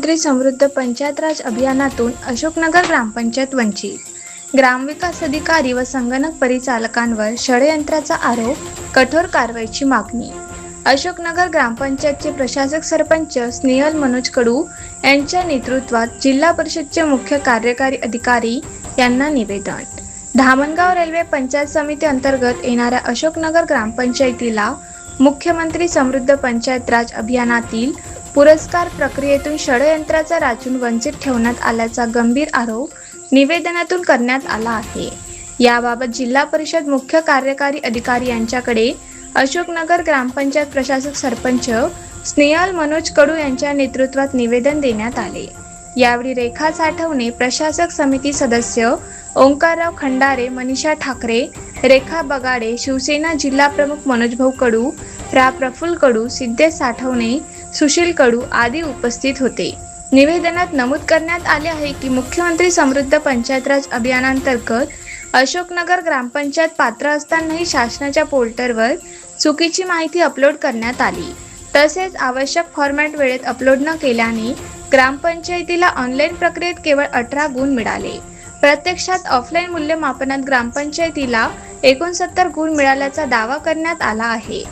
मुख्यमंत्री समृद्ध पंचायत राज अभियानातून अशोकनगर ग्रामपंचायत वंचित। ग्रामविकास अधिकारी व संगणक परिचालकांवर षडयंत्राचा आरोप, कठोर कारवाईची मागणी। अशोकनगर ग्रामपंचायतचे प्रशासक सरपंच स्नेहल मनोज कडू यांच्या नेतृत्वात जिल्हा परिषदचे मुख्य कार्यकारी अधिकारी यांना निवेदन। धामणगाव रेल्वे पंचायत समिती अंतर्गत येणाऱ्या अशोकनगर ग्रामपंचायतीला मुख्यमंत्री समृद्ध पंचायत राज अभियानातील पुरस्कार प्रक्रियेतून षडयंत्राचा राचून वंचित ठेवण्यात आल्याचा गंभीर आरोप निवेदनातून करण्यात आला आहे। याबाबत जिल्हा परिषद मुख्य कार्यकारी अधिकारी यांच्याकडे अशोकनगर ग्रामपंचायत प्रशासक सरपंच स्नेहल मनोज कडू यांच्या नेतृत्वात निवेदन देण्यात आले। यावेळी रेखा साठवणे, प्रशासक समिती सदस्य ओंकारराव खंडारे, मनीषा ठाकरे, रेखा बगाडे, शिवसेना जिल्हा प्रमुख मनोजभाऊ कडू, रा प्रफुल्ल कडू, सिद्धेश साठवणे, सुशील कडू आदी उपस्थित होते। निवेदनात नमूद करण्यात आले आहे की मुख्यमंत्री समृद्ध पंचायत राज अभियानांतर्गत अशोकनगर ग्रामपंचायत पात्र असतानाही शासनाच्या पोर्टलवर चुकीची माहिती अपलोड करण्यात आली। तसेच आवश्यक फॉर्मॅट वेळेत अपलोड न केल्याने ग्रामपंचायतीला ऑनलाईन प्रक्रियेत केवळ 18 गुण मिळाले। प्रत्यक्षात ऑफलाईन मूल्यमापनात ग्रामपंचायतीला 69 गुण मिळाल्याचा दावा करण्यात आला आहे।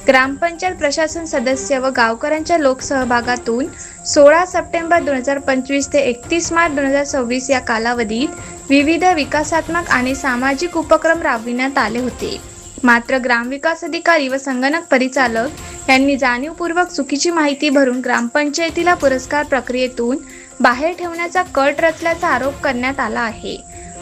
ग्रामपंचायत प्रशासन सदस्य व गावकऱ्यांच्या लोकसहभागातून 16 सप्टेंबर 2025 ते 31 मार्च 2026 या कालावधीत विविध विकासात्मक आणि सामाजिक उपक्रम राबविण्यात आले होते। मात्र ग्रामविकास अधिकारी व संगणक परिचालक यांनी जाणीवपूर्वक चुकीची माहिती भरून ग्रामपंचायतीला पुरस्कार प्रक्रियेतून बाहेर ठेवण्याचा कट रचल्याचा आरोप करण्यात आला आहे।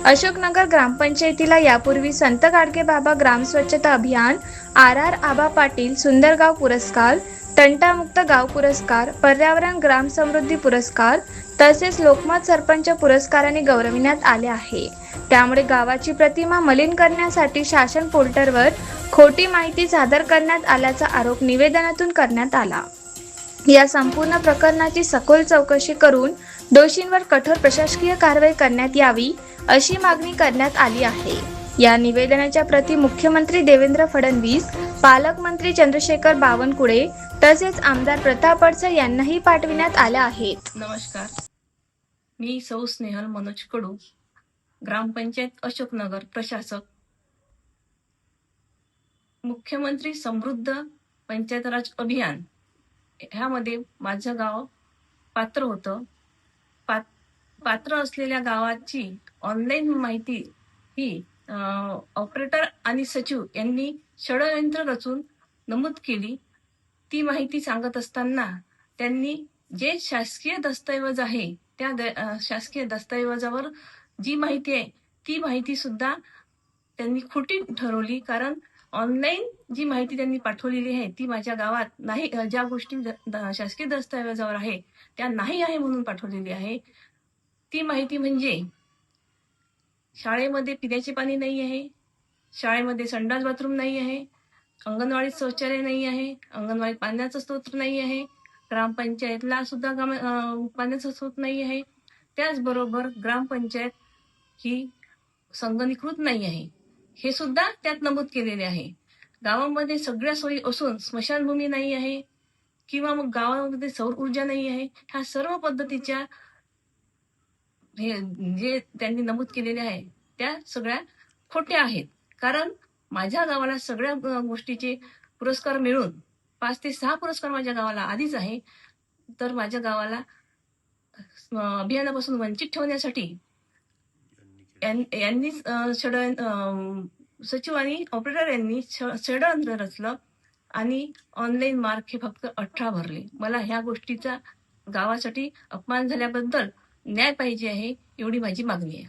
अशोकनगर ग्रामपंचायतीला यापूर्वी संत गाडगेबाबा ग्राम स्वच्छता अभियान, RR आबा पाटील सुंदर गाव पुरस्कार, तंटामुक्त गाव पुरस्कार, पर्यावरण ग्राम समृद्धी पुरस्कार तसेच लोकमत सरपंच पुरस्काराने गौरविण्यात आले आहे। त्यामुळे गावाची प्रतिमा मलिन करण्यासाठी शासन पोर्टलवर खोटी माहिती सादर करण्यात आल्याचा आरोप निवेदनातून करण्यात आला। या संपूर्ण प्रकरणाची सखोल चौकशी करून दोषींवर कठोर प्रशासकीय कारवाई करण्यात यावी अशी मागणी करण्यात आली आहे। या निवेदनाच्या प्रती मुख्यमंत्री देवेंद्र फडणवीस, पालकमंत्री चंद्रशेखर बावनकुळे तसेच आमदार प्रताप अडसर यांनाही पाठविण्यात आल्या आहेत। नमस्कार, मी सौ स्नेहल मनोज कडू, ग्रामपंचायत अशोकनगर प्रशासक। मुख्यमंत्री समृद्ध पंचायत राज अभियान ह्यामध्ये माझं गाव पात्र होतं। पात्र असलेल्या गावाची ऑनलाईन माहिती ही ऑपरेटर आणि सचिव यांनी षडयंत्र रचून नमूद केली। ती माहिती सांगत असताना त्यांनी जे शासकीय दस्तऐवज आहे त्या शासकीय दस्तऐवजावर जी माहिती आहे ती माहिती सुद्धा त्यांनी खोटी ठरवली। कारण ऑनलाईन जी माहिती त्यांनी पाठवलेली आहे ती माझ्या गावात नाही, ज्या गोष्टी शासकीय दस्तऐवजावर आहे त्या नाही आहे म्हणून पाठवलेली आहे। ती माहिती म्हणजे शाळेमध्ये पिण्याचे पाणी नाही आहे, शाळेमध्ये संडास बाथरूम नाही आहे, अंगणवाडीत शौचालय नाही आहे, अंगणवाडीत पाण्याचा स्रोत नाही आहे, ग्रामपंचायतला सुद्धा पाण्याचा स्रोत नाही आहे। त्याचबरोबर ग्रामपंचायत ही संगणकीकृत नाही आहे हे सुद्धा त्यात नमूद केलेले आहे। गावामध्ये सगळ्या सोयी असून स्मशानभूमी नाही आहे किंवा मग गावामध्ये सौर ऊर्जा नाही आहे। ह्या सर्व पद्धतीच्या जे त्यांनी नमूद केलेले आहे त्या सगळ्या खोट्या आहेत। कारण माझ्या गावाला सगळ्या गोष्टीचे पुरस्कार मिळून 5 ते 6 पुरस्कार माझ्या गावाला आधीच आहे। तर माझ्या गावाला अभियानापासून वंचित ठेवण्यासाठी यांनी सचिव आणि ऑपरेटर यांनी षडयंत्र रचलं आणि ऑनलाईन मार्क हे फक्त 18 भरले। मला ह्या गोष्टीचा गावासाठी अपमान झाल्याबद्दल न्याय पाहिजे आहे, एवढी माझी मागणी आहे।